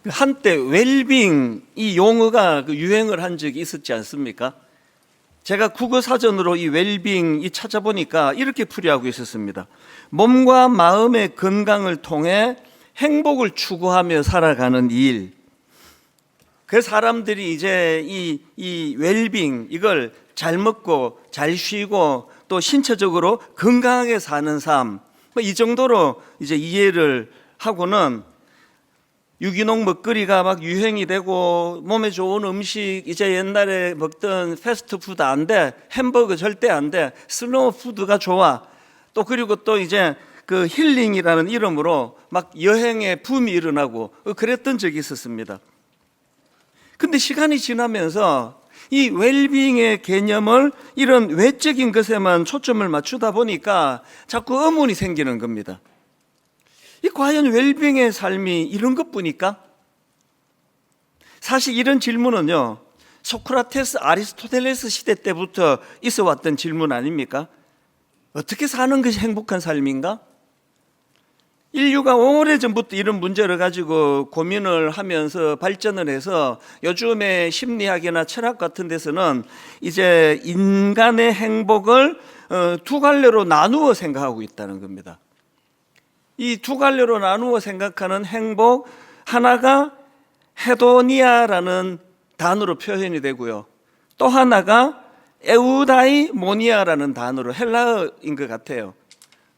한때 웰빙 이 용어가 유행을 한 적이 있었지 않습니까? 제가 국어 사전으로 이 웰빙 이 찾아보니까 이렇게 풀이하고 있었습니다. 몸과 마음의 건강을 통해 행복을 추구하며 살아가는 일. 그 사람들이 이제 이 웰빙 이걸 잘 먹고 잘 쉬고 또 신체적으로 건강하게 사는 삶, 이 정도로 이제 이해를 하고는 유기농 먹거리가 막 유행이 되고 몸에 좋은 음식, 이제 옛날에 먹던 패스트푸드 안 돼, 햄버거 절대 안 돼, 슬로우 푸드가 좋아. 또 그리고 또 이제 그 힐링이라는 이름으로 막 여행의 붐이 일어나고 그랬던 적이 있었습니다. 근데 시간이 지나면서 이 웰빙의 개념을 이런 외적인 것에만 초점을 맞추다 보니까 자꾸 의문이 생기는 겁니다. 이 과연 웰빙의 삶이 이런 것뿐일까? 사실 이런 질문은요, 소크라테스, 아리스토텔레스 시대 때부터 있어 왔던 질문 아닙니까? 어떻게 사는 것이 행복한 삶인가? 인류가 오래전부터 이런 문제를 가지고 고민을 하면서 발전을 해서 요즘에 심리학이나 철학 같은 데서는 이제 인간의 행복을 두 갈래로 나누어 생각하고 있다는 겁니다. 이 두 갈래로 나누어 생각하는 행복, 하나가 헤도니아라는 단어로 표현이 되고요. 또 하나가 에우다이모니아라는 단어로, 헬라어인 것 같아요.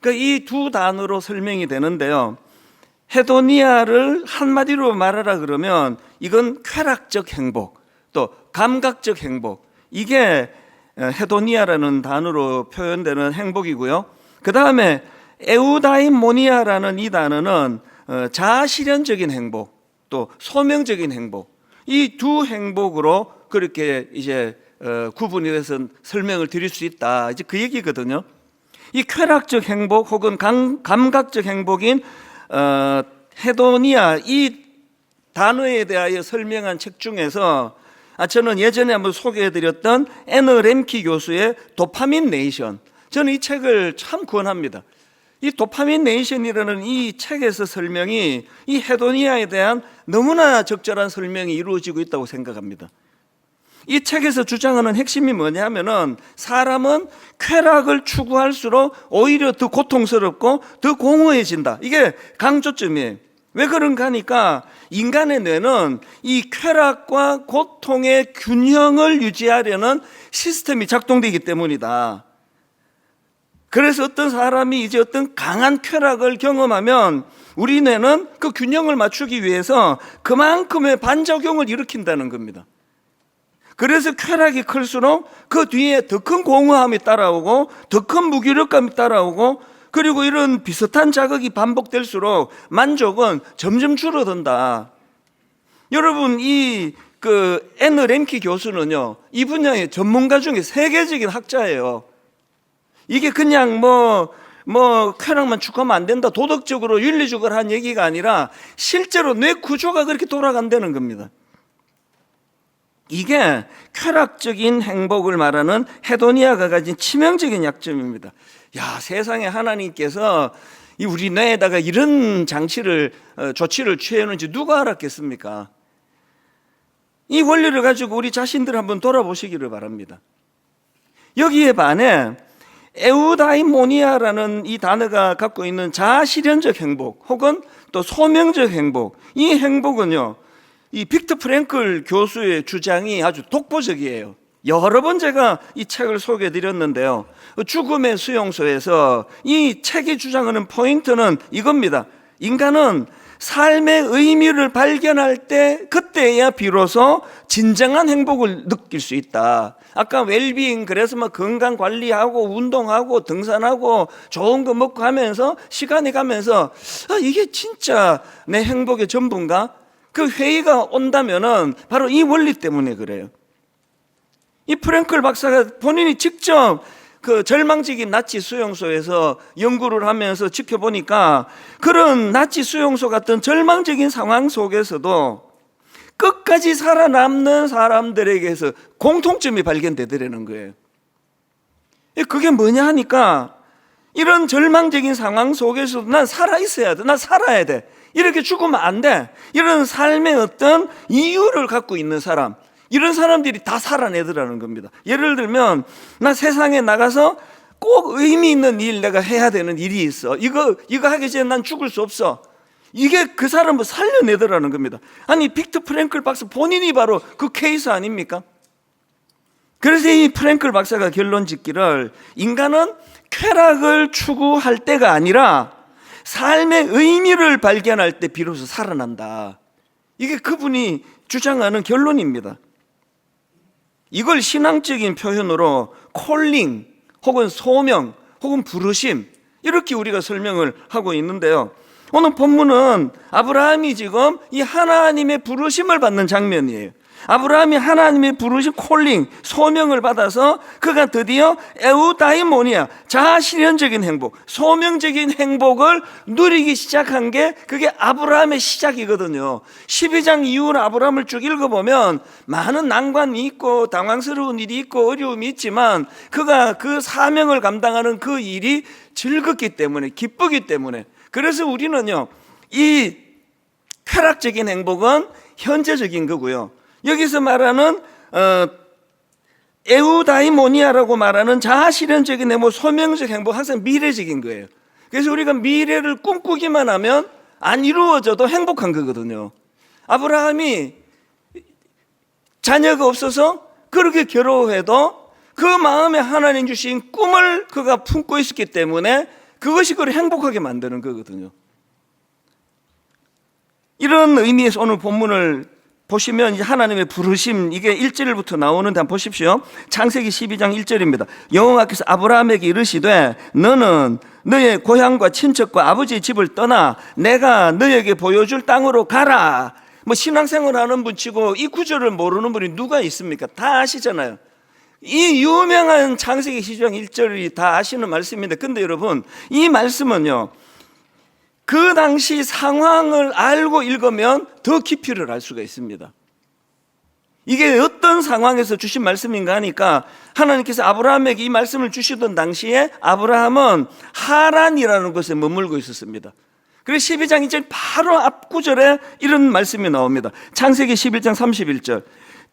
그러니까 이 두 단어로 설명이 되는데요. 헤도니아를 한마디로 말하라 그러면 이건 쾌락적 행복, 또 감각적 행복, 이게 헤도니아라는 단어로 표현되는 행복이고요. 그 다음에 에우다이모니아라는 이 단어는 자아실현적인 행복, 또 소명적인 행복, 이 두 행복으로 그렇게 이제 구분이 돼서 설명을 드릴 수 있다, 이제 그 얘기거든요. 이 쾌락적 행복 혹은 감각적 행복인 헤도니아, 이 단어에 대하여 설명한 책 중에서 저는 예전에 한번 소개해드렸던 애너 렘키 교수의 도파민 네이션, 저는 이 책을 참 권합니다. 이 도파민 네이션이라는 이 책에서 설명이 이 헤도니아에 대한 너무나 적절한 설명이 이루어지고 있다고 생각합니다. 이 책에서 주장하는 핵심이 뭐냐면은 사람은 쾌락을 추구할수록 오히려 더 고통스럽고 더 공허해진다. 이게 강조점이에요. 왜 그런가 하니까 인간의 뇌는 이 쾌락과 고통의 균형을 유지하려는 시스템이 작동되기 때문이다. 그래서 어떤 사람이 이제 어떤 강한 쾌락을 경험하면 우리 뇌는 그 균형을 맞추기 위해서 그만큼의 반작용을 일으킨다는 겁니다. 그래서 쾌락이 클수록 그 뒤에 더 큰 공허함이 따라오고 더 큰 무기력감이 따라오고, 그리고 이런 비슷한 자극이 반복될수록 만족은 점점 줄어든다. 여러분, 이 애너 렘키 교수는요, 이 분야의 전문가 중에 세계적인 학자예요. 이게 그냥 쾌락만 추구하면 안 된다, 도덕적으로 윤리적으로 한 얘기가 아니라 실제로 뇌 구조가 그렇게 돌아간다는 겁니다. 이게 쾌락적인 행복을 말하는 헤도니아가 가진 치명적인 약점입니다. 야, 세상에 하나님께서 우리 뇌에다가 이런 조치를 취했는지 누가 알았겠습니까? 이 원리를 가지고 우리 자신들 한번 돌아보시기를 바랍니다. 여기에 반해 에우다이모니아라는 이 단어가 갖고 있는 자아실현적 행복 혹은 또 소명적 행복, 이 행복은요, 이 빅터 프랭클 교수의 주장이 아주 독보적이에요. 여러 번 제가 이 책을 소개해 드렸는데요. 죽음의 수용소에서 이 책이 주장하는 포인트는 이겁니다. 인간은 삶의 의미를 발견할 때 그때야 비로소 진정한 행복을 느낄 수 있다. 아까 웰빙, 그래서 건강 관리하고 운동하고 등산하고 좋은 거 먹고 하면서 시간이 가면서 이게 진짜 내 행복의 전부인가? 그 회의가 온다면은 바로 이 원리 때문에 그래요. 이 프랭클 박사가 본인이 직접 그 절망적인 나치 수용소에서 연구를 하면서 지켜보니까 그런 나치 수용소 같은 절망적인 상황 속에서도 끝까지 살아남는 사람들에게서 공통점이 발견되더라는 거예요. 그게 뭐냐 하니까 이런 절망적인 상황 속에서도 난 살아있어야 돼, 난 살아야 돼, 이렇게 죽으면 안 돼. 이런 삶의 어떤 이유를 갖고 있는 사람, 이런 사람들이 다 살아내더라는 겁니다. 예를 들면 나 세상에 나가서 꼭 의미 있는 일 내가 해야 되는 일이 있어. 이거 하기 전에 난 죽을 수 없어. 이게 그 사람을 살려내더라는 겁니다. 아니 빅터 프랭클 박사 본인이 바로 그 케이스 아닙니까? 그래서 이 프랭클 박사가 결론 짓기를 인간은 쾌락을 추구할 때가 아니라 삶의 의미를 발견할 때 비로소 살아난다. 이게 그분이 주장하는 결론입니다. 이걸 신앙적인 표현으로 콜링 혹은 소명 혹은 부르심 이렇게 우리가 설명을 하고 있는데요. 오늘 본문은 아브라함이 지금 이 하나님의 부르심을 받는 장면이에요. 아브라함이 하나님의 부르심 콜링 소명을 받아서 그가 드디어 에우다이모니아 자아실현적인 행복 소명적인 행복을 누리기 시작한 게 그게 아브라함의 시작이거든요. 12장 이후로 아브라함을 쭉 읽어보면 많은 난관이 있고 당황스러운 일이 있고 어려움이 있지만 그가 그 사명을 감당하는 그 일이 즐겁기 때문에 기쁘기 때문에 그래서 우리는요 이 쾌락적인 행복은 현재적인 거고요. 여기서 말하는 에우다이모니아라고 말하는 자아실현적인 행복, 소명적 행복 항상 미래적인 거예요. 그래서 우리가 미래를 꿈꾸기만 하면 안 이루어져도 행복한 거거든요. 아브라함이 자녀가 없어서 그렇게 괴로워해도 그 마음에 하나님 주신 꿈을 그가 품고 있었기 때문에 그것이 그를 행복하게 만드는 거거든요. 이런 의미에서 오늘 본문을 보시면 하나님의 부르심 이게 1절부터 나오는데 한번 보십시오. 창세기 12장 1절입니다. 여호와께서 아브라함에게 이르시되 너는 너의 고향과 친척과 아버지의 집을 떠나 내가 너에게 보여줄 땅으로 가라. 뭐 신앙생활 하는 분 치고 이 구절을 모르는 분이 누가 있습니까? 다 아시잖아요. 이 유명한 창세기 12장 1절이 다 아시는 말씀인데 근데 여러분 이 말씀은요 그 당시 상황을 알고 읽으면 더 깊이를 알 수가 있습니다. 이게 어떤 상황에서 주신 말씀인가 하니까 하나님께서 아브라함에게 이 말씀을 주시던 당시에 아브라함은 하란이라는 곳에 머물고 있었습니다. 그래서 12장 2절 바로 앞구절에 이런 말씀이 나옵니다. 창세기 11장 31절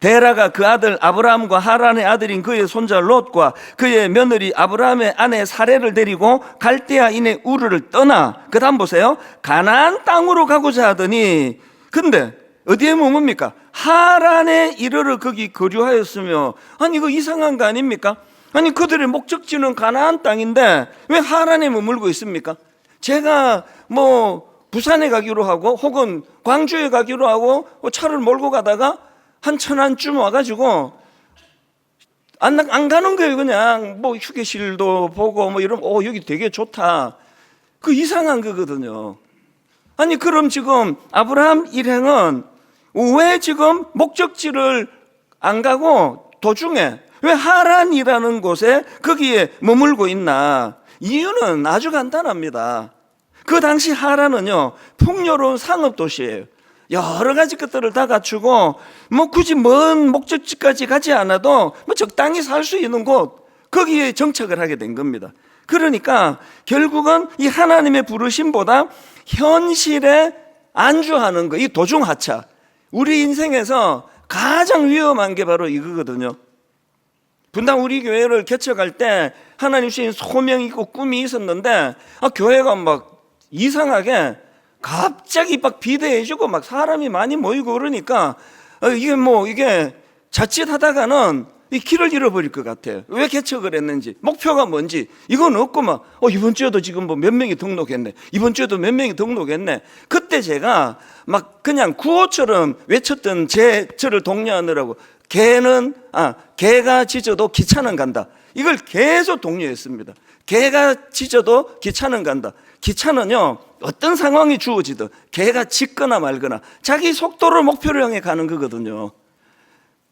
데라가 그 아들 아브라함과 하란의 아들인 그의 손자 롯과 그의 며느리 아브라함의 아내 사레를 데리고 갈대아인의 우르를 떠나 그 다음 보세요. 가나안 땅으로 가고자 하더니 근데 어디에 머뭅니까? 하란에 이르러 거기 거주하였으며 아니 이거 이상한 거 아닙니까? 아니 그들의 목적지는 가나안 땅인데 왜 하란에 머물고 있습니까? 제가 뭐 부산에 가기로 하고 혹은 광주에 가기로 하고 차를 몰고 가다가 한 천안쯤 와가지고 안 가는 거예요. 그냥 뭐 휴게실도 보고 뭐 이러면 여기 되게 좋다. 그 이상한 거거든요. 아니 그럼 지금 아브라함 일행은 왜 지금 목적지를 안 가고 도중에 왜 하란이라는 곳에 거기에 머물고 있나? 이유는 아주 간단합니다. 그 당시 하란은요 풍요로운 상업도시예요. 여러 가지 것들을 다 갖추고 뭐 굳이 먼 목적지까지 가지 않아도 뭐 적당히 살 수 있는 곳 거기에 정착을 하게 된 겁니다. 그러니까 결국은 이 하나님의 부르심보다 현실에 안주하는 거, 이 도중하차 우리 인생에서 가장 위험한 게 바로 이거거든요. 분당 우리 교회를 개척할 때 하나님 주신 소명이 있고 꿈이 있었는데 교회가 막 이상하게 갑자기 막 비대해지고 막 사람이 많이 모이고 그러니까 이게 자칫하다가는 이 길을 잃어버릴 것 같아요. 왜 개척을 했는지 목표가 뭔지 이건 없고 막 이번 주에도 지금 뭐 몇 명이 등록했네 이번 주에도 몇 명이 등록했네. 그때 제가 막 그냥 구호처럼 외쳤던 저를 독려하느라고 개가 짖어도 기차는 간다. 이걸 계속 독려했습니다. 개가 짖어도 기차는 간다. 기차는요 어떤 상황이 주어지든 개가 짖거나 말거나 자기 속도를 목표를 향해 가는 거거든요.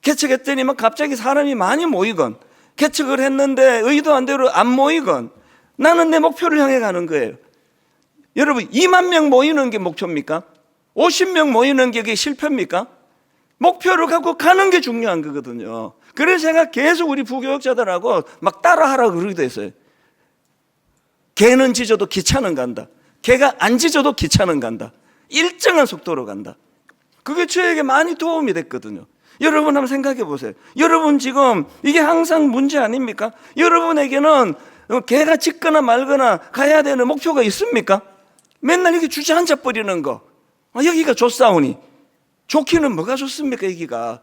개척했더니 막 갑자기 사람이 많이 모이건 개척을 했는데 의도한 대로 안 모이건 나는 내 목표를 향해 가는 거예요. 여러분 2만 명 모이는 게 목표입니까? 50명 모이는 게 실패입니까? 목표를 갖고 가는 게 중요한 거거든요. 그래서 제가 계속 우리 부교육자들하고 막 따라하라고 그러기도 했어요. 개는 짖어도 기차는 간다. 개가 안 짖어도 기차는 간다. 일정한 속도로 간다. 그게 저에게 많이 도움이 됐거든요. 여러분 한번 생각해 보세요. 여러분 지금 이게 항상 문제 아닙니까? 여러분에게는 개가 짖거나 말거나 가야 되는 목표가 있습니까? 맨날 이렇게 주저앉아 버리는 거. 여기가 좋사오니. 좋기는 뭐가 좋습니까? 여기가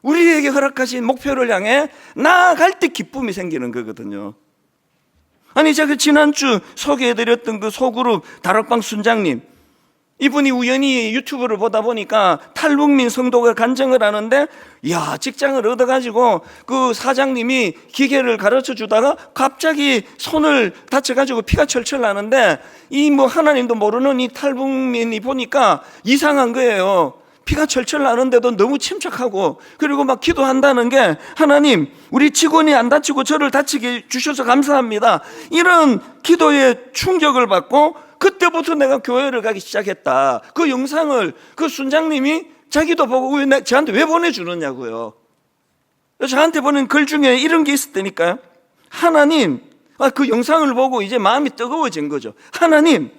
우리에게 허락하신 목표를 향해 나아갈 때 기쁨이 생기는 거거든요. 아니 제가 지난주 소개해드렸던 그 소그룹 다락방 순장님, 이분이 우연히 유튜브를 보다 보니까 탈북민 성도가 간증을 하는데, 야, 직장을 얻어가지고 그 사장님이 기계를 가르쳐 주다가 갑자기 손을 다쳐가지고 피가 철철 나는데, 이 뭐 하나님도 모르는 이 탈북민이 보니까 이상한 거예요. 피가 철철 나는데도 너무 침착하고, 그리고 막 기도한다는 게, 하나님, 우리 직원이 안 다치고 저를 다치게 주셔서 감사합니다. 이런 기도에 충격을 받고 그때부터 내가 교회를 가기 시작했다. 그 영상을 그 순장님이 자기도 보고 저한테 왜 보내주느냐고요. 저한테 보낸 글 중에 이런 게 있었다니까요. 하나님, 그 영상을 보고 이제 마음이 뜨거워진 거죠. 하나님,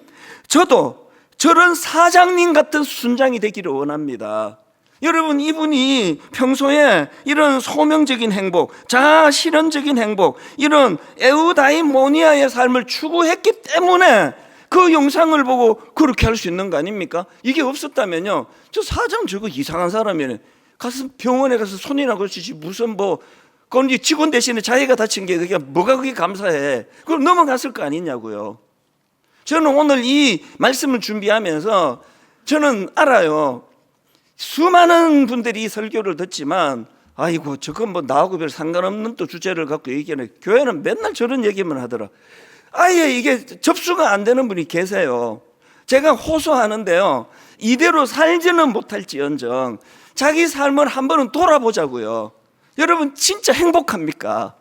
저도 저런 사장님 같은 순장이 되기를 원합니다. 여러분, 이분이 평소에 이런 소명적인 행복, 자아 실현적인 행복, 이런 에우다이모니아의 삶을 추구했기 때문에 그 영상을 보고 그렇게 할 수 있는 거 아닙니까? 이게 없었다면요, 저 사장 저거 이상한 사람이네. 가서 병원에 가서 손이나 걸치지 무슨 그건 직원 대신에 자기가 다친 게 그게 뭐가 그게 감사해. 그걸 넘어갔을 거 아니냐고요. 저는 오늘 이 말씀을 준비하면서 저는 알아요. 수많은 분들이 이 설교를 듣지만, 아이고 저건 나하고 별 상관없는 또 주제를 갖고 얘기하네. 교회는 맨날 저런 얘기만 하더라. 아예 이게 접수가 안 되는 분이 계세요. 제가 호소하는데요, 이대로 살지는 못할지언정 자기 삶을 한 번은 돌아보자고요. 여러분 진짜 행복합니까?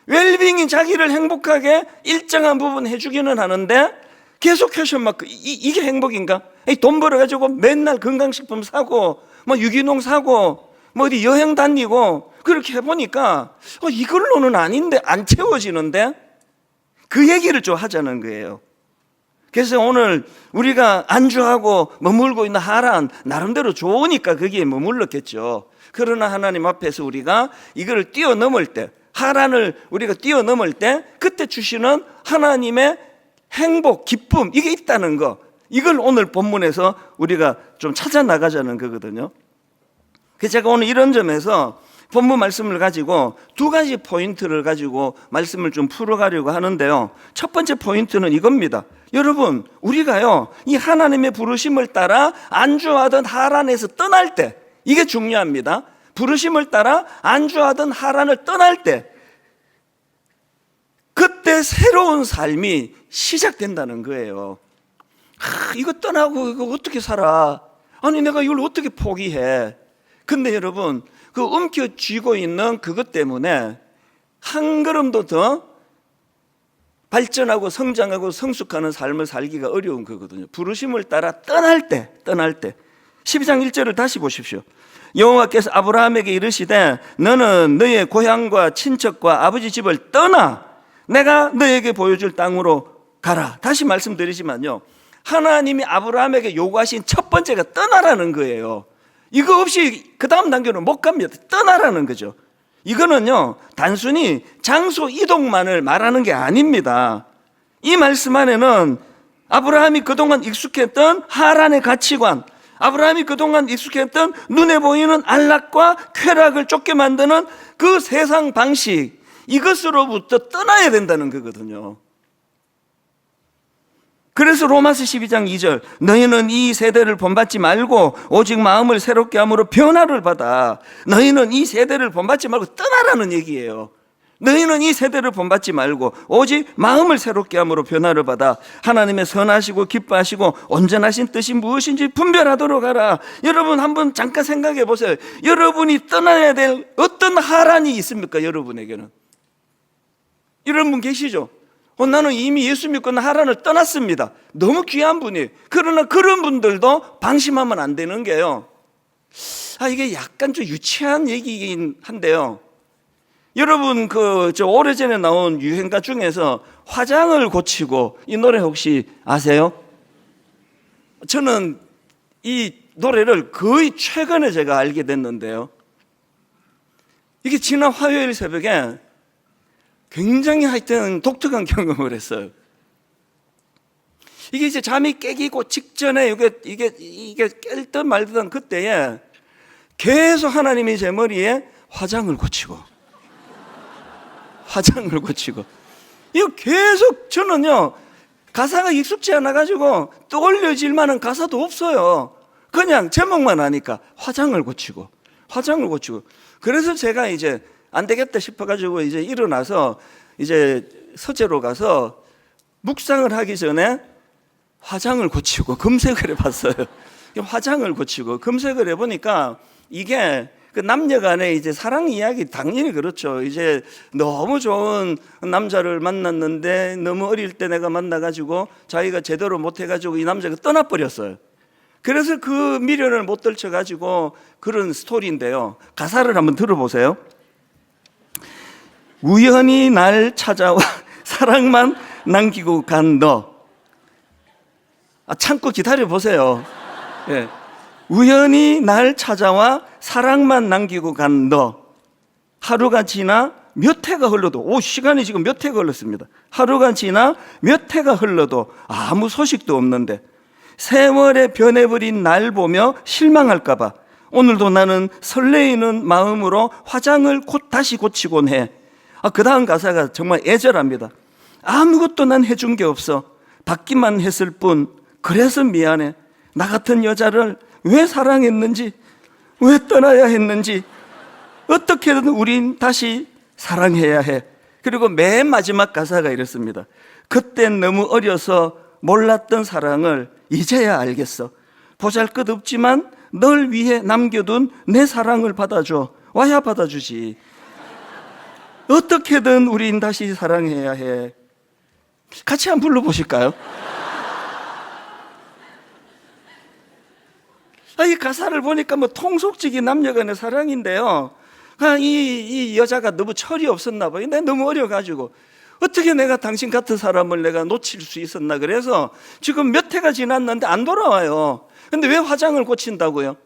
웰빙이 자기를 행복하게 일정한 부분 해주기는 하는데 계속해서 이게 행복인가? 돈 벌어가지고 맨날 건강식품 사고 유기농 사고 어디 여행 다니고 그렇게 해보니까 이걸로는 아닌데, 안 채워지는데, 그 얘기를 좀 하자는 거예요. 그래서 오늘 우리가 안주하고 머물고 있는 하란, 나름대로 좋으니까 거기에 머물렀겠죠. 그러나 하나님 앞에서 우리가 이걸 뛰어넘을 때, 하란을 우리가 뛰어넘을 때 그때 주시는 하나님의 행복, 기쁨, 이게 있다는 거, 이걸 오늘 본문에서 우리가 좀 찾아 나가자는 거거든요. 그래서 제가 오늘 이런 점에서 본문 말씀을 가지고 두 가지 포인트를 가지고 말씀을 좀 풀어가려고 하는데요. 첫 번째 포인트는 이겁니다. 여러분, 우리가요, 이 하나님의 부르심을 따라 안주하던 하란에서 떠날 때, 이게 중요합니다. 부르심을 따라 안주하던 하란을 떠날 때, 그때 새로운 삶이 시작된다는 거예요. 이거 떠나고 이거 어떻게 살아? 아니 내가 이걸 어떻게 포기해? 근데 여러분, 그 움켜쥐고 있는 그것 때문에 한 걸음도 더 발전하고 성장하고 성숙하는 삶을 살기가 어려운 거거든요. 부르심을 따라 떠날 때 12장 1절을 다시 보십시오. 여호와께서 아브라함에게 이르시되 너는 너의 고향과 친척과 아버지 집을 떠나 내가 너에게 보여줄 땅으로 가라. 다시 말씀드리지만요, 하나님이 아브라함에게 요구하신 첫 번째가 떠나라는 거예요. 이거 없이 그 다음 단계는 못 갑니다. 떠나라는 거죠. 이거는요, 단순히 장소 이동만을 말하는 게 아닙니다. 이 말씀 안에는 아브라함이 그동안 익숙했던 하란의 가치관, 아브라함이 그동안 익숙했던 눈에 보이는 안락과 쾌락을 쫓게 만드는 그 세상 방식, 이것으로부터 떠나야 된다는 거거든요. 그래서 로마서 12장 2절, 너희는 이 세대를 본받지 말고 오직 마음을 새롭게 함으로 변화를 받아. 너희는 이 세대를 본받지 말고 떠나라는 얘기예요. 너희는 이 세대를 본받지 말고 오직 마음을 새롭게 함으로 변화를 받아 하나님의 선하시고 기뻐하시고 온전하신 뜻이 무엇인지 분별하도록 하라. 여러분 한번 잠깐 생각해 보세요. 여러분이 떠나야 될 어떤 하란이 있습니까? 여러분에게는 이런 분 계시죠? 나는 이미 예수 믿고 하란을 떠났습니다. 너무 귀한 분이에요. 그러나 그런 분들도 방심하면 안 되는 게요, 이게 약간 좀 유치한 얘기긴 한데요, 여러분 오래전에 나온 유행가 중에서 화장을 고치고, 이 노래 혹시 아세요? 저는 이 노래를 거의 최근에 제가 알게 됐는데요. 이게 지난 화요일 새벽에 굉장히 하여튼 독특한 경험을 했어요. 이게 이제 잠이 깨기고 직전에 이게 깰 듯 말 듯한 그때에 계속 하나님이 제 머리에 화장을 고치고 이거 계속 저는요 가사가 익숙지 않아 가지고 떠올려질 만한 가사도 없어요. 그냥 제목만 아니까 화장을 고치고 그래서 제가 이제 안 되겠다 싶어 가지고 이제 일어나서 이제 서재로 가서 묵상을 하기 전에 화장을 고치고 검색을 해봤어요. 화장을 고치고 검색을 해보니까 이게 그 남녀간의 이제 사랑 이야기 당연히 그렇죠. 이제 너무 좋은 남자를 만났는데 너무 어릴 때 내가 만나가지고 자기가 제대로 못해가지고 이 남자가 떠나버렸어요. 그래서 그 미련을 못 떨쳐가지고 그런 스토리인데요. 가사를 한번 들어보세요. 우연히 날 찾아와 사랑만 남기고 간 너. 참고 기다려보세요. 예. 우연히 날 찾아와 사랑만 남기고 간 너. 하루가 지나 몇 해가 흘러도 시간이 지금 몇 해가 흘렀습니다. 하루가 지나 몇 해가 흘러도 아무 소식도 없는데 세월에 변해버린 날 보며 실망할까 봐 오늘도 나는 설레이는 마음으로 화장을 다시 고치곤 해. 그 다음 가사가 정말 애절합니다. 아무것도 난 해준 게 없어. 받기만 했을 뿐. 그래서 미안해. 나 같은 여자를 왜 사랑했는지, 왜 떠나야 했는지, 어떻게든 우린 다시 사랑해야 해. 그리고 맨 마지막 가사가 이렇습니다. 그땐 너무 어려서 몰랐던 사랑을 이제야 알겠어. 보잘것없지만 널 위해 남겨둔 내 사랑을 받아줘. 와야 받아주지. 어떻게든 우린 다시 사랑해야 해. 같이 한번 불러보실까요? 이 가사를 보니까 뭐 통속적인 남녀간의 사랑인데요. 이 여자가 너무 철이 없었나 봐요. 내가 너무 어려가지고 어떻게 내가 당신 같은 사람을 내가 놓칠 수 있었나. 그래서 지금 몇 해가 지났는데 안 돌아와요. 근데 왜 화장을 고친다고요?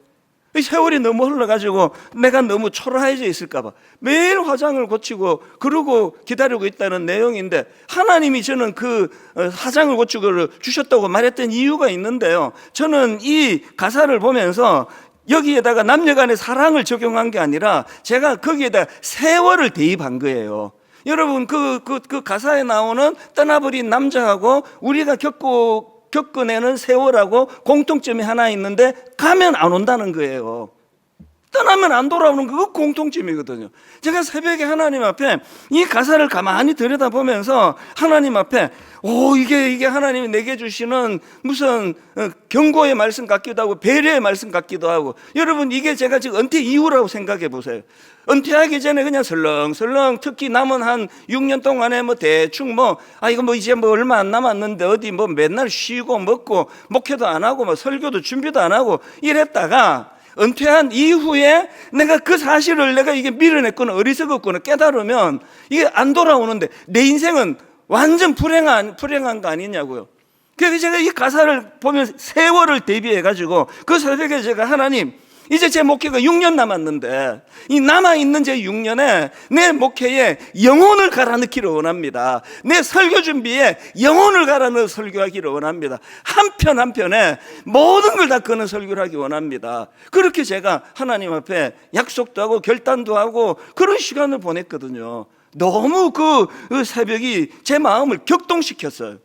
세월이 너무 흘러가지고 내가 너무 초라해져 있을까 봐 매일 화장을 고치고 그러고 기다리고 있다는 내용인데, 하나님이 저는 그 화장을 고치고 주셨다고 말했던 이유가 있는데요. 저는 이 가사를 보면서 여기에다가 남녀간의 사랑을 적용한 게 아니라 제가 거기에다 세월을 대입한 거예요. 여러분 그 가사에 나오는 떠나버린 남자하고 우리가 겪어내는 세월하고 공통점이 하나 있는데 가면 안 온다는 거예요. 떠나면 안 돌아오는 그거 공통점이거든요. 제가 새벽에 하나님 앞에 이 가사를 가만히 들여다보면서 하나님 앞에 이게 하나님이 내게 주시는 무슨 경고의 말씀 같기도 하고 배려의 말씀 같기도 하고, 여러분 이게 제가 지금 은퇴 이후라고 생각해 보세요. 은퇴하기 전에 그냥 설렁설렁 특히 남은 한 6년 동안에 대충 이거 이제 얼마 안 남았는데 어디 맨날 쉬고 먹고 목회도 안 하고 설교도 준비도 안 하고 이랬다가 은퇴한 이후에 내가 그 사실을 내가 이게 밀어냈거나 어리석었거나 깨달으면 이게 안 돌아오는데 내 인생은 완전 불행한 거 아니냐고요. 그래서 제가 이 가사를 보면 세월을 대비해가지고 그 새벽에 제가 하나님, 이제 제 목회가 6년 남았는데 이 남아있는 제 6년에 내 목회에 영혼을 갈아넣기를 원합니다. 내 설교 준비에 영혼을 갈아넣어 설교하기를 원합니다. 한 편 한 편에 모든 걸 다 거는 설교를 하기 원합니다. 그렇게 제가 하나님 앞에 약속도 하고 결단도 하고 그런 시간을 보냈거든요. 너무 그 새벽이 제 마음을 격동시켰어요.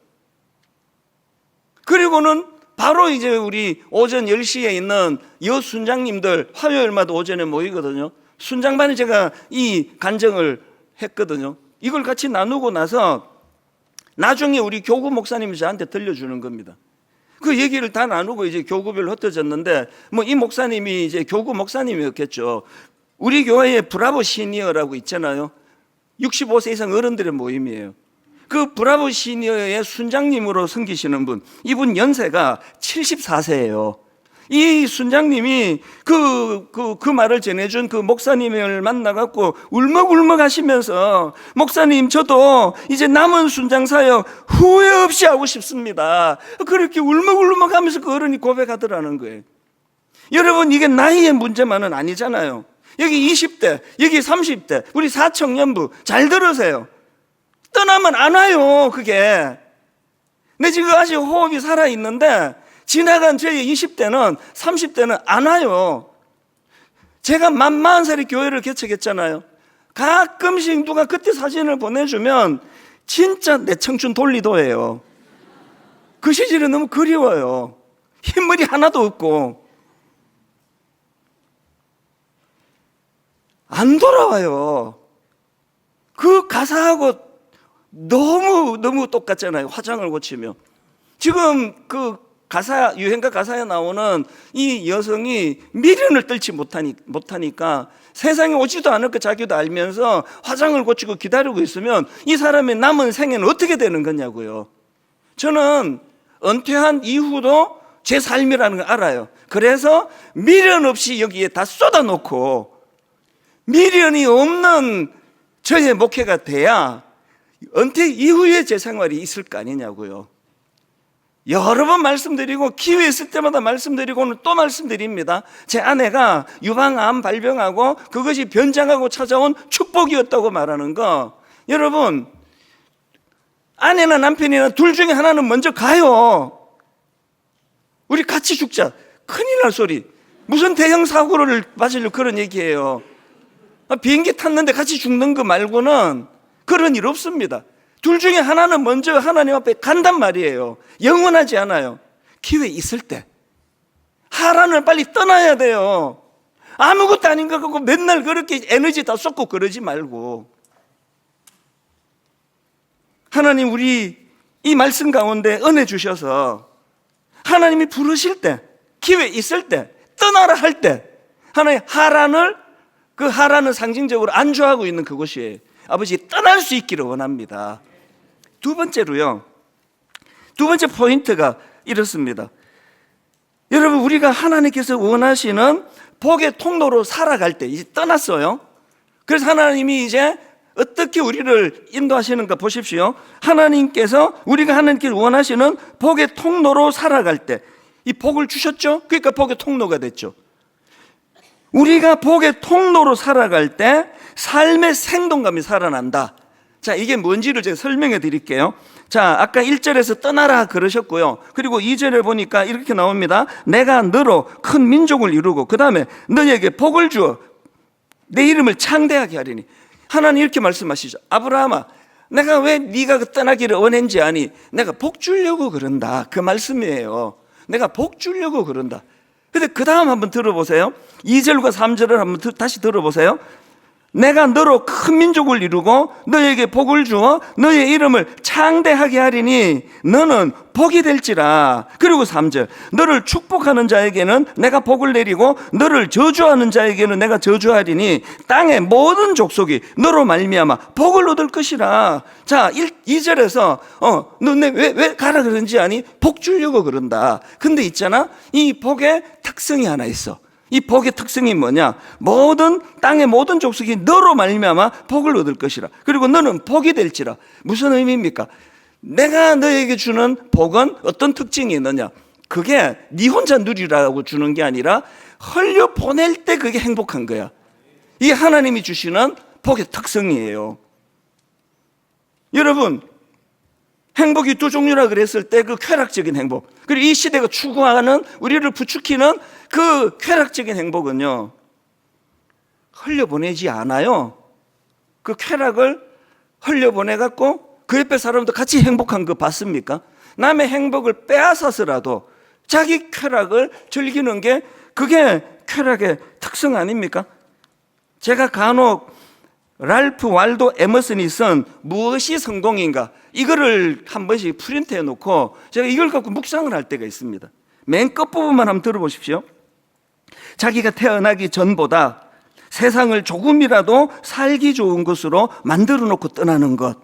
그리고는 바로 이제 우리 오전 10시에 있는 여순장님들 화요일마다 오전에 모이거든요. 순장반에 제가 이 간증을 했거든요. 이걸 같이 나누고 나서 나중에 우리 교구 목사님이 저한테 들려주는 겁니다. 그 얘기를 다 나누고 이제 교구별로 흩어졌는데 이 목사님이 이제 교구 목사님이었겠죠. 우리 교회에 브라보 시니어라고 있잖아요. 65세 이상 어른들의 모임이에요. 그 브라보 시니어의 순장님으로 섬기시는 분, 이분 연세가 74세예요. 이 순장님이 그 말을 전해준 그 목사님을 만나갖고 울먹울먹 하시면서, 목사님, 저도 이제 남은 순장 사역 후회 없이 하고 싶습니다. 그렇게 울먹울먹 하면서 그 어른이 고백하더라는 거예요. 여러분, 이게 나이의 문제만은 아니잖아요. 여기 20대, 여기 30대, 우리 사청년부 잘 들으세요. 떠나면 안 와요, 그게. 근데 지금 아직 호흡이 살아있는데 지나간 저희 20대는 30대는 안 와요. 제가 만 40살에 교회를 개척했잖아요. 가끔씩 누가 그때 사진을 보내주면 진짜 내 청춘 돌리도예요. 그 시절이 너무 그리워요. 흰머리 하나도 없고. 안 돌아와요. 그 가사하고 너무 똑같잖아요. 화장을 고치며. 지금 그 가사, 유행가 가사에 나오는 이 여성이 미련을 떨지 못하니까 세상에 오지도 않을 것 자기도 알면서 화장을 고치고 기다리고 있으면 이 사람의 남은 생애는 어떻게 되는 거냐고요. 저는 은퇴한 이후도 제 삶이라는 걸 알아요. 그래서 미련 없이 여기에 다 쏟아놓고 미련이 없는 저의 목회가 돼야 은퇴 이후에 제 생활이 있을 거 아니냐고요. 여러 번 말씀드리고 기회 있을 때마다 말씀드리고 오늘 또 말씀드립니다. 제 아내가 유방암 발병하고 그것이 변장하고 찾아온 축복이었다고 말하는 거, 여러분, 아내나 남편이나 둘 중에 하나는 먼저 가요. 우리 같이 죽자. 큰일 날 소리. 무슨 대형 사고를 맞으려고 그런 얘기예요. 비행기 탔는데 같이 죽는 거 말고는 그런 일 없습니다. 둘 중에 하나는 먼저 하나님 앞에 간단 말이에요. 영원하지 않아요. 기회 있을 때 하란을 빨리 떠나야 돼요. 아무것도 아닌 것 같고 맨날 그렇게 에너지 다 쏟고 그러지 말고. 하나님, 우리 이 말씀 가운데 은혜 주셔서 하나님이 부르실 때, 기회 있을 때, 떠나라 할 때 하나님 하란을, 그 하란은 상징적으로 안주하고 있는 그곳이에요. 아버지, 떠날 수 있기를 원합니다. 두 번째로요, 두 번째 포인트가 이렇습니다. 여러분, 우리가 하나님께서 원하시는 복의 통로로 살아갈 때, 이제 떠났어요. 그래서 하나님이 이제 어떻게 우리를 인도하시는가 보십시오. 하나님께서, 우리가 하나님께서 원하시는 복의 통로로 살아갈 때 이 복을 주셨죠. 그러니까 복의 통로가 됐죠. 우리가 복의 통로로 살아갈 때 삶의 생동감이 살아난다. 자, 이게 뭔지를 제가 설명해 드릴게요. 자, 아까 1절에서 떠나라 그러셨고요. 그리고 2절에 보니까 이렇게 나옵니다. 내가 너로 큰 민족을 이루고 그 다음에 너에게 복을 주어 내 이름을 창대하게 하리니. 하나님 이렇게 말씀하시죠. 아브라함아, 내가 왜 네가 떠나기를 원했는지 아니? 내가 복 주려고 그런다. 그 말씀이에요. 내가 복 주려고 그런다. 근데 그 다음 한번 들어보세요. 2절과 3절을 한번 다시 들어보세요. 내가 너로 큰 민족을 이루고 너에게 복을 주어 너의 이름을 창대하게 하리니 너는 복이 될지라. 그리고 3절, 너를 축복하는 자에게는 내가 복을 내리고 너를 저주하는 자에게는 내가 저주하리니 땅의 모든 족속이 너로 말미암아 복을 얻을 것이라. 자, 2절에서 너 왜 가라 그런지 아니? 복 주려고 그런다. 근데 있잖아, 이 복의 특성이 하나 있어. 이 복의 특성이 뭐냐? 땅의 모든 족속이 너로 말미암아 복을 얻을 것이라. 그리고 너는 복이 될지라. 무슨 의미입니까? 내가 너에게 주는 복은 어떤 특징이 있느냐? 그게 네 혼자 누리라고 주는 게 아니라 흘려 보낼 때 그게 행복한 거야. 이게 하나님이 주시는 복의 특성이에요. 여러분, 행복이 두 종류라 그랬을 때 그 쾌락적인 행복, 그리고 이 시대가 추구하는, 우리를 부추기는 그 쾌락적인 행복은요, 흘려보내지 않아요. 그 쾌락을 흘려보내갖고 그 옆에 사람도 같이 행복한 거 봤습니까? 남의 행복을 빼앗아서라도 자기 쾌락을 즐기는 게 그게 쾌락의 특성 아닙니까? 제가 간혹 랄프 waldo 에머슨이 쓴 무엇이 성공인가, 이거를 한 번씩 프린트해 놓고 제가 이걸 갖고 묵상을 할 때가 있습니다. 맨 끝부분만 한번 들어보십시오. 자기가 태어나기 전보다 세상을 조금이라도 살기 좋은 것으로 만들어 놓고 떠나는 것,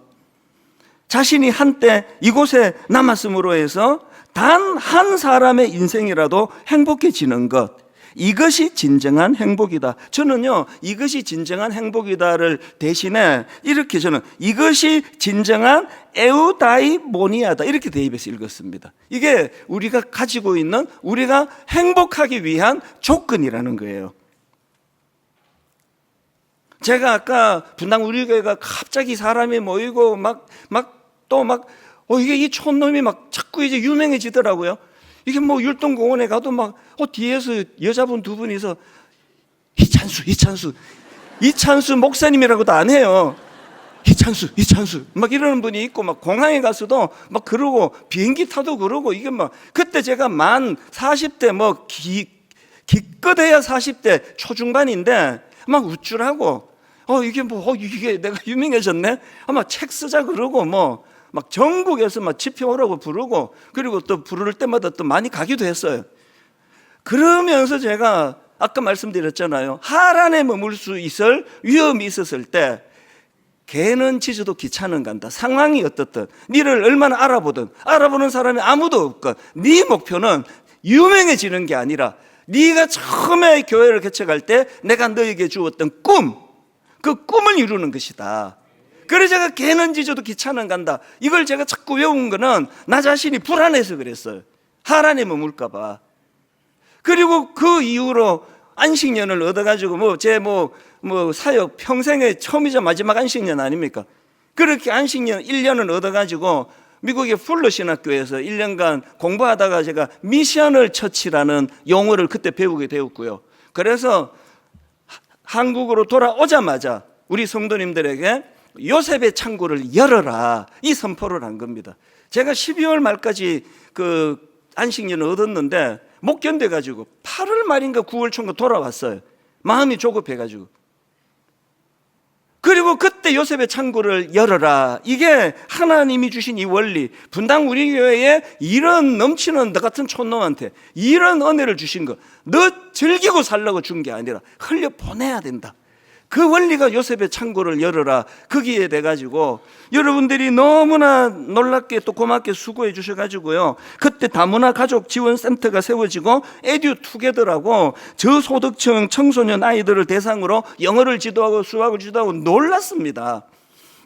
자신이 한때 이곳에 남았음으로 해서 단 한 사람의 인생이라도 행복해지는 것, 이것이 진정한 행복이다. 저는요, 이것이 진정한 행복이다를 대신에 이렇게 저는 이것이 진정한 에우다이모니아다 이렇게 대입해서 읽었습니다. 이게 우리가 가지고 있는, 우리가 행복하기 위한 조건이라는 거예요. 제가 아까 분당 우리 교회가 갑자기 사람이 모이고 이게 이 촌놈이 자꾸 이제 유명해지더라고요. 이게 율동공원에 가도 뒤에서 여자분 두 분이서 이찬수 목사님이라고도 안 해요. 이찬수 이러는 분이 있고, 공항에 가서도 그러고, 비행기 타도 그러고, 이게 그때 제가 만 40대 기껏해야 40대 초중반인데 우쭐하고, 이게 내가 유명해졌네? 아마 책 쓰자 그러고, 전국에서 집회오라고 부르고, 그리고 또 부를 때마다 또 많이 가기도 했어요. 그러면서 제가 아까 말씀드렸잖아요. 하란에 머물 수 있을 위험이 있었을 때, 개는 짖어도 기차는 간다. 상황이 어떻든, 니를 얼마나 알아보는 사람이 아무도 없건, 네 목표는 유명해지는 게 아니라 네가 처음에 교회를 개척할 때 내가 너에게 주었던 그 꿈을 이루는 것이다. 그래서 제가 개는 짖어도 기차는 간다, 이걸 제가 자꾸 외운 거는 나 자신이 불안해서 그랬어요. 하란에 머물까 봐. 그리고 그 이후로 안식년을 얻어가지고 제 사역 평생의 처음이자 마지막 안식년 아닙니까? 그렇게 안식년 1년을 얻어가지고 미국의 풀러 신학교에서 1년간 공부하다가 제가 미션을 처치라는 용어를 그때 배우게 되었고요. 그래서 한국으로 돌아오자마자 우리 성도님들에게 요셉의 창고를 열어라, 이 선포를 한 겁니다. 제가 12월 말까지 그 안식년을 얻었는데 못 견뎌가지고 8월 말인가 9월 초인가 돌아왔어요. 마음이 조급해가지고. 그리고 그때 요셉의 창고를 열어라, 이게 하나님이 주신 이 원리, 분당 우리 교회에 이런 넘치는 너 같은 촌놈한테 이런 은혜를 주신 거, 너 즐기고 살라고 준 게 아니라 흘려보내야 된다. 그 원리가 요셉의 창고를 열어라, 거기에 돼가지고 여러분들이 너무나 놀랍게 또 고맙게 수고해 주셔가지고요, 그때 다문화 가족 지원센터가 세워지고 에듀투게더라고 저소득층 청소년 아이들을 대상으로 영어를 지도하고 수학을 지도하고 놀랐습니다.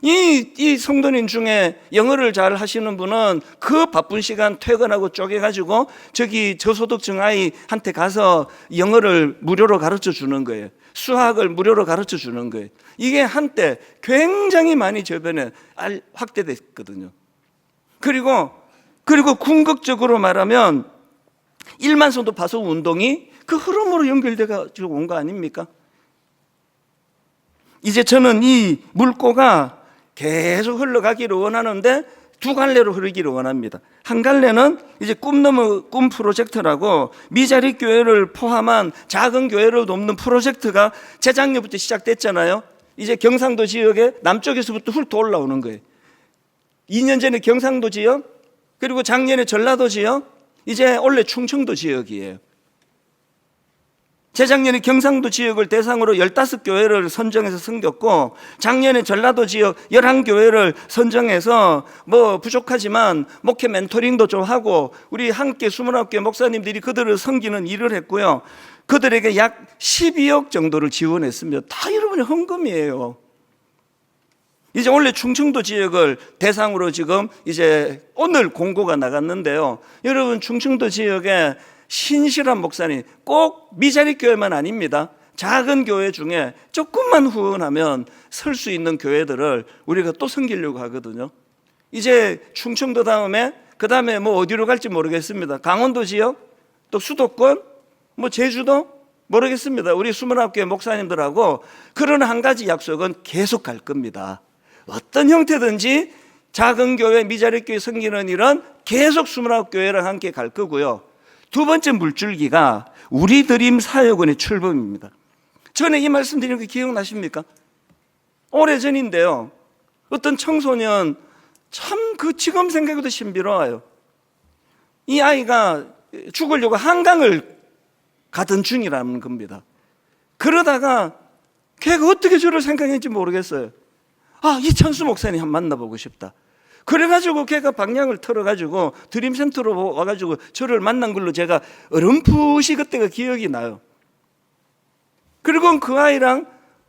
이 성도님 중에 영어를 잘 하시는 분은 그 바쁜 시간 퇴근하고 쪼개가지고 저기 저소득층 아이한테 가서 영어를 무료로 가르쳐 주는 거예요. 수학을 무료로 가르쳐 주는 거예요. 이게 한때 굉장히 많이 저변에 확대됐거든요. 그리고 궁극적으로 말하면 1만 성도 파송 운동이 그 흐름으로 연결돼가 온 거 아닙니까? 이제 저는 이 물꼬가 계속 흘러가기를 원하는데 두 갈래로 흐르기를 원합니다. 한 갈래는 이제 꿈 프로젝트라고 미자립 교회를 포함한 작은 교회를 돕는 프로젝트가 재작년부터 시작됐잖아요. 이제 경상도 지역에 남쪽에서부터 훑어 올라오는 거예요. 2년 전에 경상도 지역, 그리고 작년에 전라도 지역, 이제 올해 충청도 지역이에요. 재작년에 경상도 지역을 대상으로 15교회를 선정해서 섬겼고, 작년에 전라도 지역 11교회를 선정해서 부족하지만 목회 멘토링도 좀 하고 우리 함께 29개 목사님들이 그들을 섬기는 일을 했고요. 그들에게 약 12억 정도를 지원했습니다. 다 여러분의 헌금이에요. 이제 원래 충청도 지역을 대상으로 지금 이제 오늘 공고가 나갔는데요. 여러분, 충청도 지역에 신실한 목사님, 꼭 미자립 교회만 아닙니다. 작은 교회 중에 조금만 후원하면 설 수 있는 교회들을 우리가 또 섬기려고 하거든요. 이제 충청도 그 다음에 어디로 갈지 모르겠습니다. 강원도 지역, 또 수도권, 제주도 모르겠습니다. 우리 29개 목사님들하고 그런 한 가지 약속은 계속 갈 겁니다. 어떤 형태든지 작은 교회, 미자립 교회 섬기는 일은 계속 29교회랑 함께 갈 거고요. 두 번째 물줄기가 우리 드림 사역원의 출범입니다. 전에 이 말씀 드린 거 기억나십니까? 오래전인데요, 어떤 청소년, 참 지금 생각해도 신비로워요. 이 아이가 죽으려고 한강을 가던 중이라는 겁니다. 그러다가 걔가 어떻게 저를 생각했는지 모르겠어요. 이찬수 목사님 한번 만나보고 싶다. 그래가지고 걔가 방향을 틀어가지고 드림센터로 와가지고 저를 만난 걸로 제가 어렴풋이 그때가 기억이 나요. 그리고 그 아이랑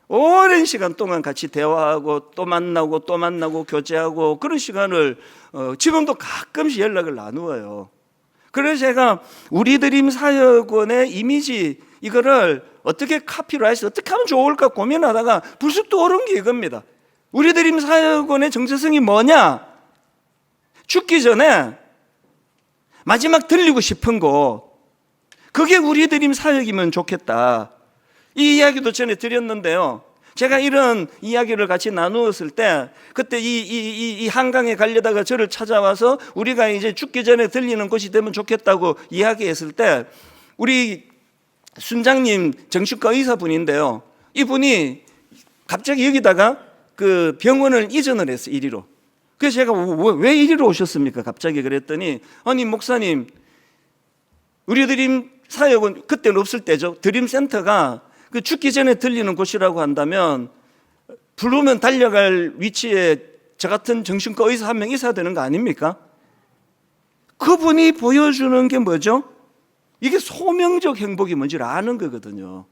오랜 시간 동안 같이 대화하고 또 만나고 교제하고 그런 시간을 지금도 가끔씩 연락을 나누어요. 그래서 제가 우리 드림 사역원의 이미지 이거를 어떻게 카피라이트 어떻게 하면 좋을까 고민하다가 불쑥 떠오른 게 이겁니다. 우리 드림 사역원의 정체성이 뭐냐? 죽기 전에 마지막 들리고 싶은 곳, 그게 우리 드림 사역이면 좋겠다. 이 이야기도 전에 드렸는데요. 제가 이런 이야기를 같이 나누었을 때 그때 이 한강에 가려다가 저를 찾아와서 우리가 이제 죽기 전에 들리는 곳이 되면 좋겠다고 이야기했을 때 우리 순장님 정신과 의사분인데요. 이분이 갑자기 여기다가 그 병원을 이전을 했어요. 이리로. 그래서 제가 왜 이리로 오셨습니까? 갑자기 그랬더니 아니 목사님 우리 드림 사역은 그때는 없을 때죠. 드림센터가 그 죽기 전에 들리는 곳이라고 한다면 부르면 달려갈 위치에 저 같은 정신과 의사 한 명 있어야 되는 거 아닙니까? 그분이 보여주는 게 뭐죠? 이게 소명적 행복이 뭔지를 아는 거거든요.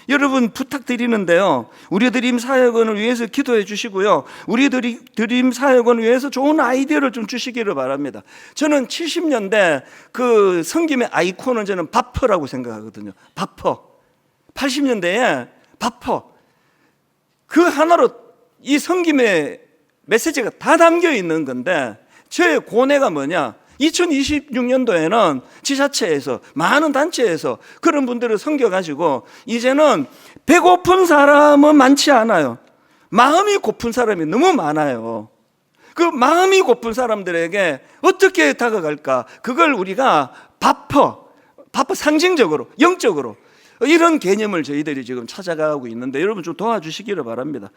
여러분 부탁드리는데요. 우리 드림 사역원을 위해서 기도해 주시고요. 우리 드림 사역원을 위해서 좋은 아이디어를 좀 주시기를 바랍니다. 저는 70년대 그 섬김의 아이콘은 저는 바퍼라고 생각하거든요. 바퍼. 80년대에 바퍼. 그 하나로 이 섬김의 메시지가 다 담겨 있는 건데 저의 고뇌가 뭐냐? 2026년도에는 지자체에서 많은 단체에서 그런 분들을 섬겨가지고 이제는 배고픈 사람은 많지 않아요. 마음이 고픈 사람이 너무 많아요. 그 마음이 고픈 사람들에게 어떻게 다가갈까? 그걸 우리가 바퍼 상징적으로 영적으로 이런 개념을 저희들이 지금 찾아가고 있는데 여러분 좀 도와주시기를 바랍니다.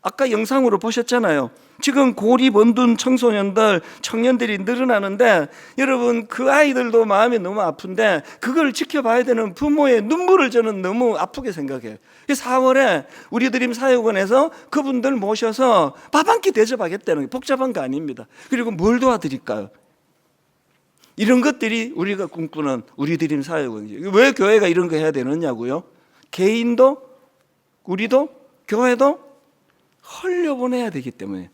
아까 영상으로 보셨잖아요. 지금 고립 원둔 청소년들, 청년들이 늘어나는데 여러분 그 아이들도 마음이 너무 아픈데 그걸 지켜봐야 되는 부모의 눈물을 저는 너무 아프게 생각해요. 4월에 우리 드림 사역원에서 그분들 모셔서 밥 한 끼 대접하겠다는 게 복잡한 거 아닙니다. 그리고 뭘 도와드릴까요? 이런 것들이 우리가 꿈꾸는 우리 드림 사역원이죠. 왜 교회가 이런 거 해야 되느냐고요? 개인도 우리도 교회도 흘려보내야 되기 때문에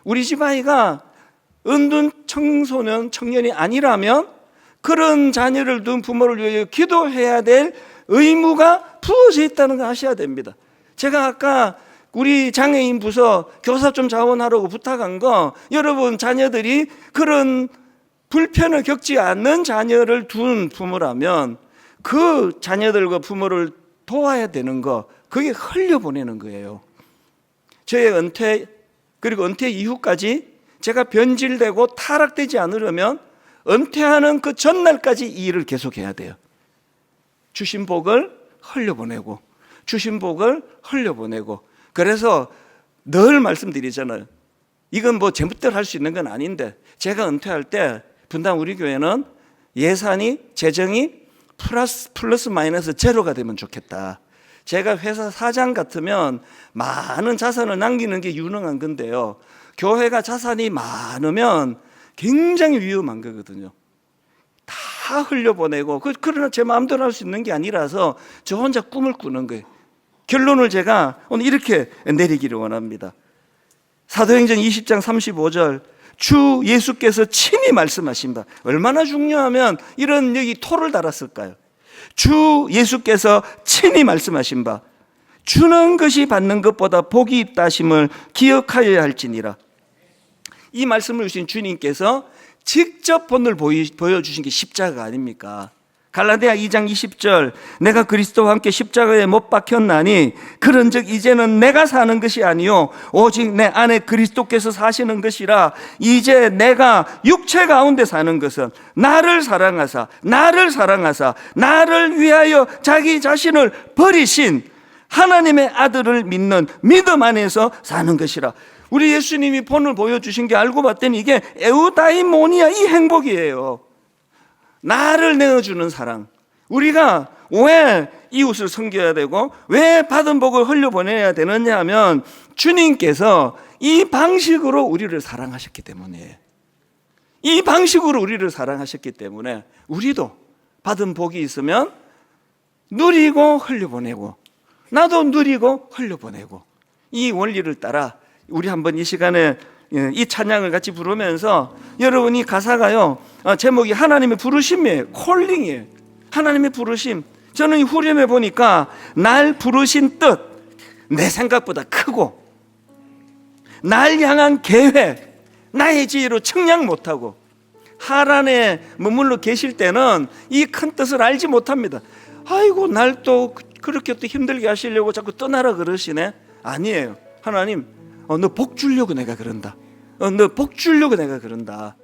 우리 집 아이가 은둔 청소년 청년이 아니라면 그런 자녀를 둔 부모를 위해 기도해야 될 의무가 부어져 있다는 걸 아셔야 됩니다. 제가 아까 우리 장애인 부서 교사 좀 자원하라고 부탁한 거 여러분 자녀들이 그런 불편을 겪지 않는 자녀를 둔 부모라면 그 자녀들과 부모를 도와야 되는 거 그게 흘려보내는 거예요. 저의 은퇴 그리고 은퇴 이후까지 제가 변질되고 타락되지 않으려면 은퇴하는 그 전날까지 이 일을 계속해야 돼요. 주신 복을 흘려보내고 주신 복을 흘려보내고 그래서 늘 말씀드리잖아요. 이건 뭐 제멋대로 할 수 있는 건 아닌데 제가 은퇴할 때 분당 우리 교회는 예산이 재정이 플러스 마이너스 제로가 되면 좋겠다. 제가 회사 사장 같으면 많은 자산을 남기는 게 유능한 건데요. 교회가 자산이 많으면 굉장히 위험한 거거든요. 다 흘려보내고 그러나 제 마음대로 할 수 있는 게 아니라서 저 혼자 꿈을 꾸는 거예요. 결론을 제가 오늘 이렇게 내리기를 원합니다. 사도행전 20장 35절 주 예수께서 친히 말씀하십니다. 얼마나 중요하면 이런 여기 토를 달았을까요? 주 예수께서 친히 말씀하신 바 주는 것이 받는 것보다 복이 있다 하심을 기억하여야 할지니라. 이 말씀을 주신 주님께서 직접 본을 보여주신 게 십자가 아닙니까? 갈라디아 2장 20절 내가 그리스도와 함께 십자가에 못 박혔나니 그런즉 이제는 내가 사는 것이 아니요 오직 내 안에 그리스도께서 사시는 것이라. 이제 내가 육체 가운데 사는 것은 나를 사랑하사 나를 위하여 자기 자신을 버리신 하나님의 아들을 믿는 믿음 안에서 사는 것이라. 우리 예수님이 본을 보여주신 게 알고 봤더니 이게 에우다이모니아 이 행복이에요. 나를 내어주는 사랑. 우리가 왜 이웃을 섬겨야 되고 왜 받은 복을 흘려보내야 되느냐 하면 주님께서 이 방식으로 우리를 사랑하셨기 때문에, 이 방식으로 우리를 사랑하셨기 때문에 우리도 받은 복이 있으면 누리고 흘려보내고, 나도 누리고 흘려보내고, 이 원리를 따라 우리 한번 이 시간에 이 찬양을 같이 부르면서, 여러분 이 가사가요 제목이 하나님의 부르심이에요. 콜링이에요. 하나님의 부르심. 저는 이 후렴에 보니까 날 부르신 뜻, 내 생각보다 크고, 날 향한 계획, 나의 지혜로 측량 못하고, 하란에 머물러 계실 때는 이 큰 뜻을 알지 못합니다. 아이고 날 또 그렇게 또 힘들게 하시려고 자꾸 떠나라 그러시네. 아니에요. 하나님 너 복 주려고 내가 그런다. 너 복 주려고 내가 그런다.